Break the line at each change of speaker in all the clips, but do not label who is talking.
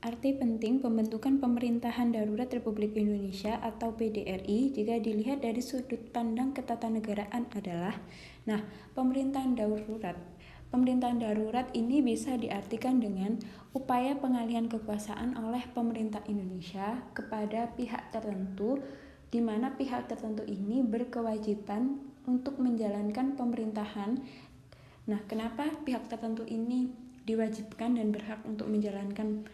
Arti penting pembentukan Pemerintahan Darurat Republik Indonesia atau PDRI jika dilihat dari sudut pandang ketatanegaraan adalah, pemerintahan darurat. Pemerintahan darurat ini bisa diartikan dengan upaya pengalihan kekuasaan oleh pemerintah Indonesia kepada pihak tertentu, di mana pihak tertentu ini berkewajiban untuk menjalankan pemerintahan. Kenapa pihak tertentu ini diwajibkan dan berhak untuk menjalankan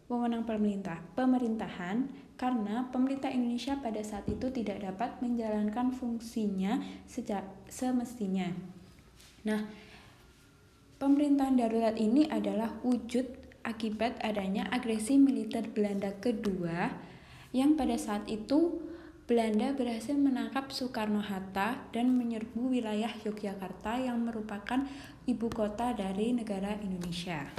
wewenang pemerintahan? Karena pemerintah Indonesia pada saat itu tidak dapat menjalankan fungsinya semestinya. Pemerintahan darurat ini adalah wujud akibat adanya agresi militer Belanda kedua, yang pada saat itu Belanda berhasil menangkap Soekarno-Hatta dan menyerbu wilayah Yogyakarta yang merupakan ibu kota dari negara Indonesia.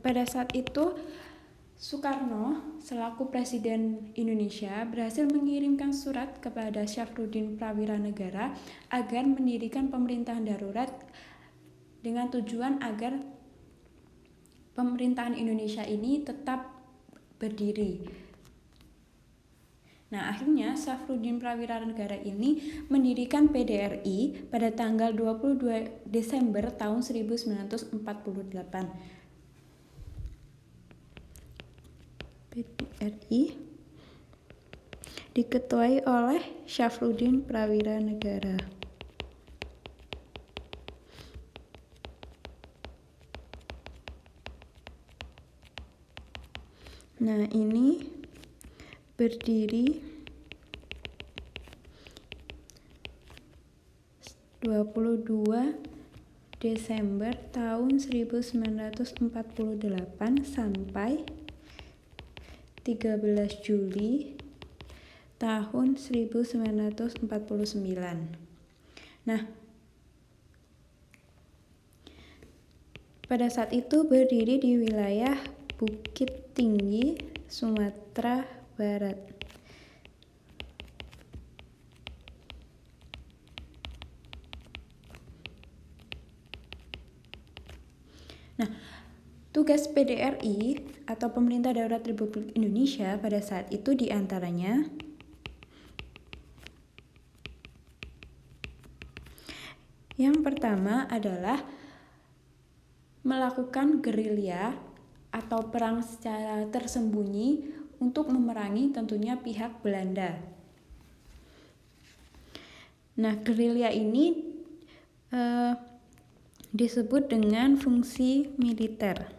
Pada saat itu Soekarno selaku Presiden Indonesia berhasil mengirimkan surat kepada Syafruddin Prawira Negara agar mendirikan pemerintahan darurat dengan tujuan agar pemerintahan Indonesia ini tetap berdiri. Akhirnya Syafruddin Prawira Negara ini mendirikan PDRI pada tanggal 22 Desember tahun 1948. PDRI diketuai oleh Syafruddin Prawira Negara. Ini berdiri 22 Desember tahun 1948 sampai 13 Juli tahun 1949. Pada saat itu berdiri di wilayah Bukit Tinggi, Sumatera Barat. Tugas PDRI atau Pemerintah Darurat Republik Indonesia pada saat itu diantaranya yang pertama adalah melakukan gerilya atau perang secara tersembunyi untuk memerangi tentunya pihak Belanda. Gerilya ini disebut dengan fungsi militer.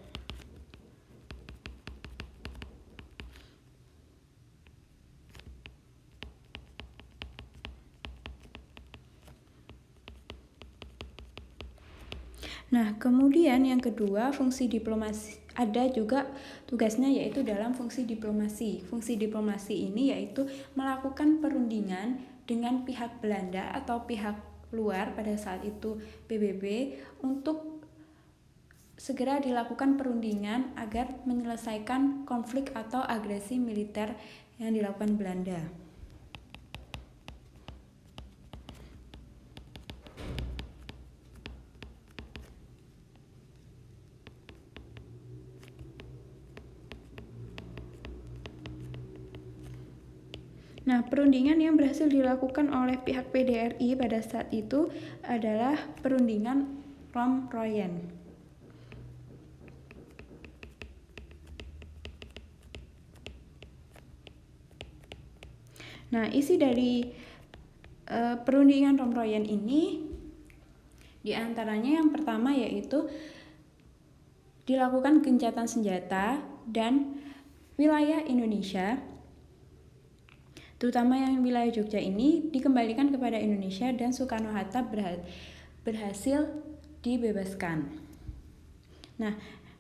Kemudian yang kedua, fungsi diplomasi. Ada juga tugasnya yaitu dalam fungsi diplomasi. Fungsi diplomasi ini yaitu melakukan perundingan dengan pihak Belanda atau pihak luar, pada saat itu PBB, untuk segera dilakukan perundingan agar menyelesaikan konflik atau agresi militer yang dilakukan Belanda. Perundingan yang berhasil dilakukan oleh pihak PDRI pada saat itu adalah perundingan Rom-Royen. Nah, isi dari perundingan Romroyen ini diantaranya yang pertama yaitu dilakukan gencatan senjata dan wilayah Indonesia, terutama yang wilayah Jogja ini dikembalikan kepada Indonesia dan Soekarno-Hatta berhasil dibebaskan. Nah,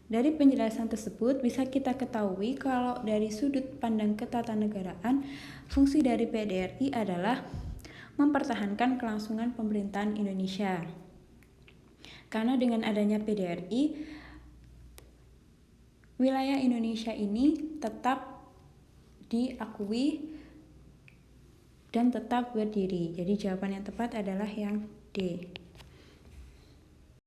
dari penjelasan tersebut bisa kita ketahui kalau dari sudut pandang ketatanegaraan, fungsi dari PDRI adalah mempertahankan kelangsungan pemerintahan Indonesia. Karena dengan adanya PDRI, wilayah Indonesia ini tetap diakui dan tetap berdiri. Jadi jawaban yang tepat adalah yang D.